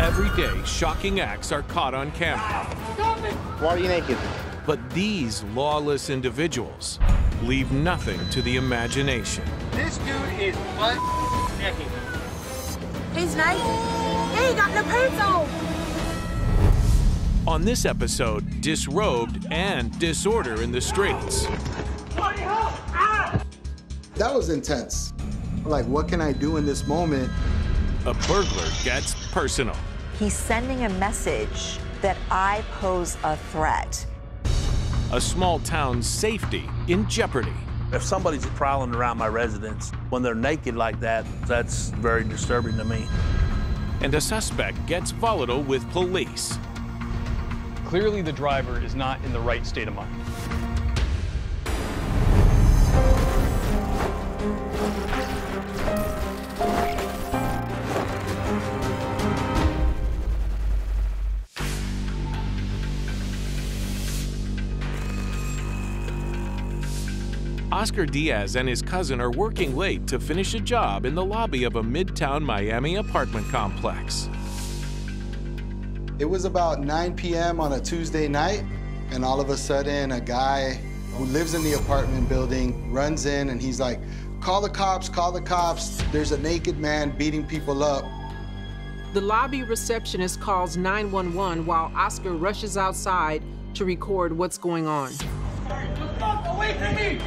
Every day, shocking acts are caught on camera. Why are you naked? But these lawless individuals leave nothing to the imagination. This dude is butt naked. He's naked. He ain't got no pants on. On this episode, disrobed and disorder in the streets. That was intense. Like, what can I do in this moment? A burglar gets personal. He's sending a message that I pose a threat. A small town's safety in jeopardy. If somebody's prowling around my residence when they're naked like that, that's very disturbing to me. And a suspect gets volatile with police. Clearly, the driver is not in the right state of mind. Oscar Diaz and his cousin are working late to finish a job in the lobby of a midtown Miami apartment complex. It was about 9 p.m. on a Tuesday night, and all of a sudden, a guy who lives in the apartment building runs in, and he's like, call the cops, call the cops. There's a naked man beating people up. The lobby receptionist calls 911 while Oscar rushes outside to record what's going on. Away from me!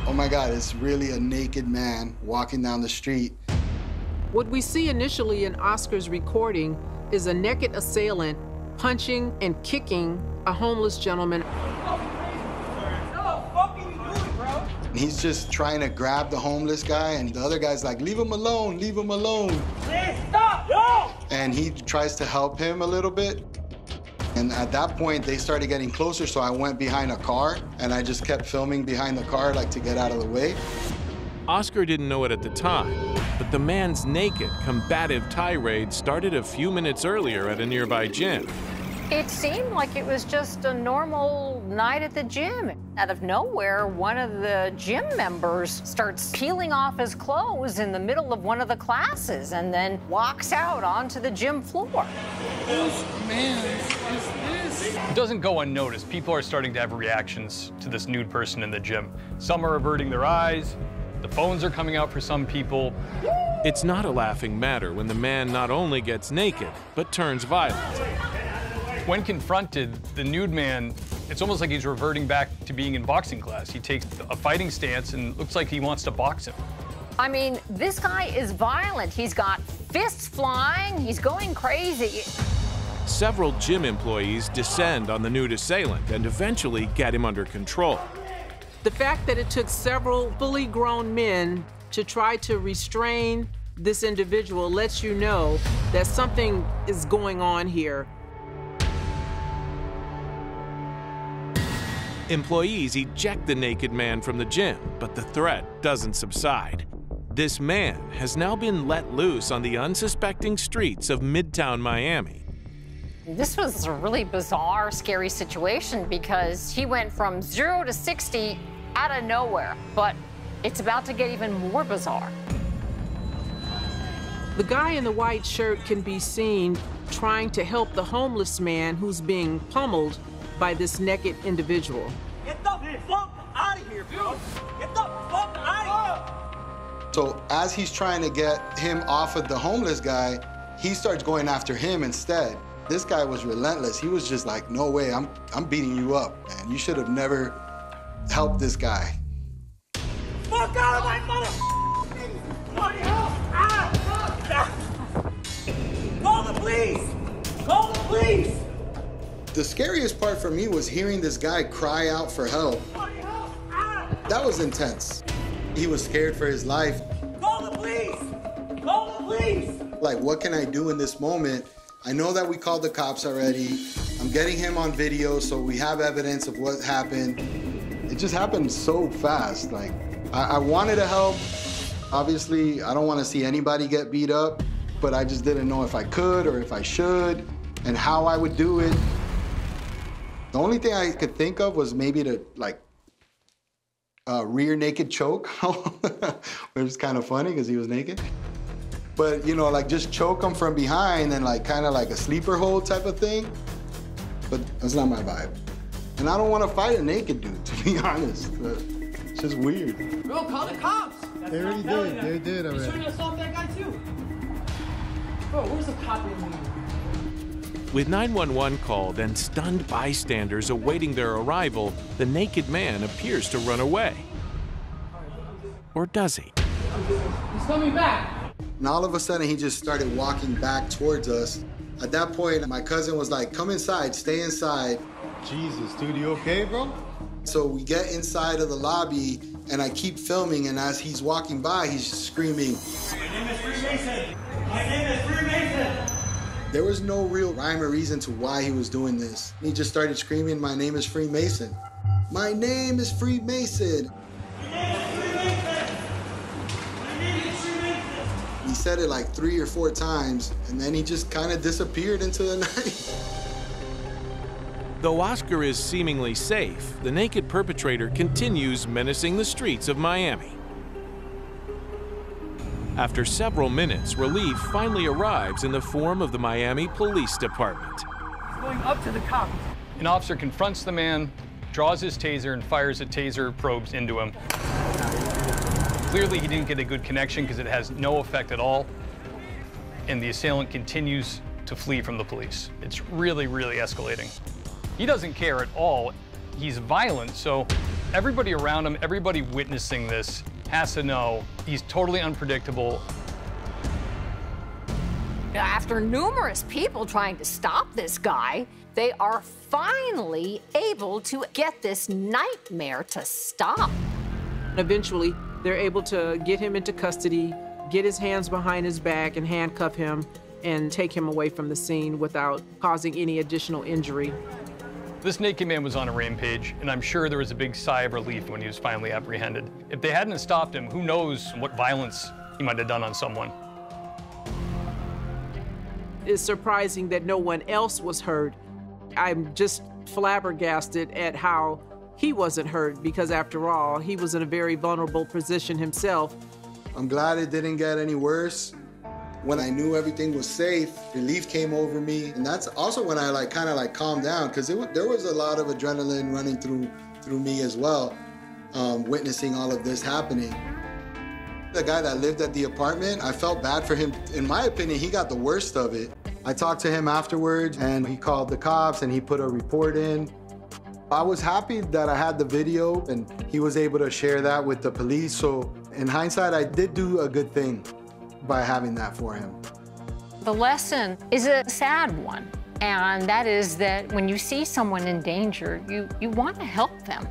Oh my God, it's really a naked man walking down the street. What we see initially in Oscar's recording is a naked assailant punching and kicking a homeless gentleman. He's just trying to grab the homeless guy, and the other guy's like, leave him alone, leave him alone. Hey, stop! No! And he tries to help him a little bit. And at that point, they started getting closer, so I went behind a car, and I just kept filming behind the car, like, to get out of the way. Oscar didn't know it at the time, but the man's naked, combative tirade started a few minutes earlier at a nearby gym. It seemed like it was just a normal night at the gym. Out of nowhere, one of the gym members starts peeling off his clothes in the middle of one of the classes and then walks out onto the gym floor. Whose man is this? It doesn't go unnoticed. People are starting to have reactions to this nude person in the gym. Some are averting their eyes. The phones are coming out for some people. It's not a laughing matter when the man not only gets naked, but turns violent. When confronted, the nude man, it's almost like he's reverting back to being in boxing class. He takes a fighting stance and looks like he wants to box him. I mean, this guy is violent. He's got fists flying. He's going crazy. Several gym employees descend on the nude assailant and eventually get him under control. The fact that it took several fully grown men to try to restrain this individual lets you know that something is going on here. Employees eject the naked man from the gym, but the threat doesn't subside. This man has now been let loose on the unsuspecting streets of Midtown Miami. This was a really bizarre, scary situation because he went from 0 to 60 out of nowhere, but it's about to get even more bizarre. The guy in the white shirt can be seen trying to help the homeless man who's being pummeled by this naked individual. Get the fuck out of here, bro! Get the fuck out of here! So as he's trying to get him off of the homeless guy, he starts going after him instead. This guy was relentless. He was just like, no way, I'm beating you up, man. You should have never helped this guy. Fuck out of my mother! Call the police! Call the police! The scariest part for me was hearing this guy cry out for help. That was intense. He was scared for his life. Call the police! Call the police! Like, what can I do in this moment? I know that we called the cops already. I'm getting him on video, so we have evidence of what happened. It just happened so fast. Like, I wanted to help. Obviously, I don't want to see anybody get beat up, but I just didn't know if I could or if I should and how I would do it. The only thing I could think of was maybe to, like, rear naked choke, which is kind of funny because he was naked. but you know, like just choke him from behind and like kind of like a sleeper hold type of thing. But that's not my vibe. And I don't want to fight a naked dude, to be honest. But it's just weird. Bro, call the cops. They already did. They did already. You shouldn't assault that guy too. Bro, where's the cop in here? With 911 called and stunned bystanders awaiting their arrival, the naked man appears to run away. Or does he? He's coming back. And all of a sudden, he just started walking back towards us. At that point, my cousin was like, come inside, stay inside. Jesus, dude, you okay, bro? So we get inside of the lobby, and I keep filming, and as he's walking by, he's just screaming. My name is Freemason. My name is Freemason. There was no real rhyme or reason to why he was doing this. He just started screaming, my name is Freemason. My name is Freemason. My name is Freemason. My name is Freemason. He said it like 3 or 4 times, and then he just kind of disappeared into the night. Though Oscar is seemingly safe, the naked perpetrator continues menacing the streets of Miami. After several minutes, relief finally arrives in the form of the Miami Police Department. He's going up to the cops. An officer confronts the man, draws his taser, and fires a taser probes into him. Clearly, he didn't get a good connection because it has no effect at all, and the assailant continues to flee from the police. It's really, really escalating. He doesn't care at all. He's violent, so everybody around him, everybody witnessing this, has to know he's totally unpredictable. After numerous people trying to stop this guy, they are finally able to get this nightmare to stop. Eventually, they're able to get him into custody, get his hands behind his back and handcuff him and take him away from the scene without causing any additional injury. This naked man was on a rampage, and I'm sure there was a big sigh of relief when he was finally apprehended. If they hadn't stopped him, who knows what violence he might have done on someone. It's surprising that no one else was hurt. I'm just flabbergasted at how he wasn't hurt, because after all, he was in a very vulnerable position himself. I'm glad it didn't get any worse. When I knew everything was safe, relief came over me. And that's also when I kind of calmed down, because there was a lot of adrenaline running through me as well, witnessing all of this happening. The guy that lived at the apartment, I felt bad for him. In my opinion, he got the worst of it. I talked to him afterwards, and he called the cops, and he put a report in. I was happy that I had the video, and he was able to share that with the police. So in hindsight, I did do a good thing by having that for him. The lesson is a sad one, and that is that when you see someone in danger, you want to help them.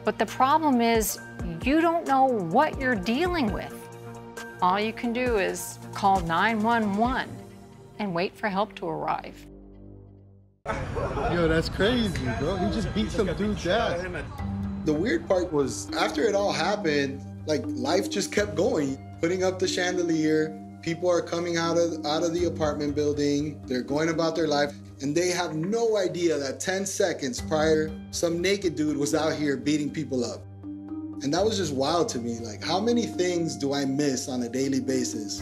But the problem is you don't know what you're dealing with. All you can do is call 911 and wait for help to arrive. Yo, that's crazy, bro. He just beat some dude's ass. The weird part was, after it all happened, life just kept going. Putting up the chandelier, people are coming out of the apartment building, they're going about their life, and they have no idea that 10 seconds prior, some naked dude was out here beating people up. And that was just wild to me. How many things do I miss on a daily basis?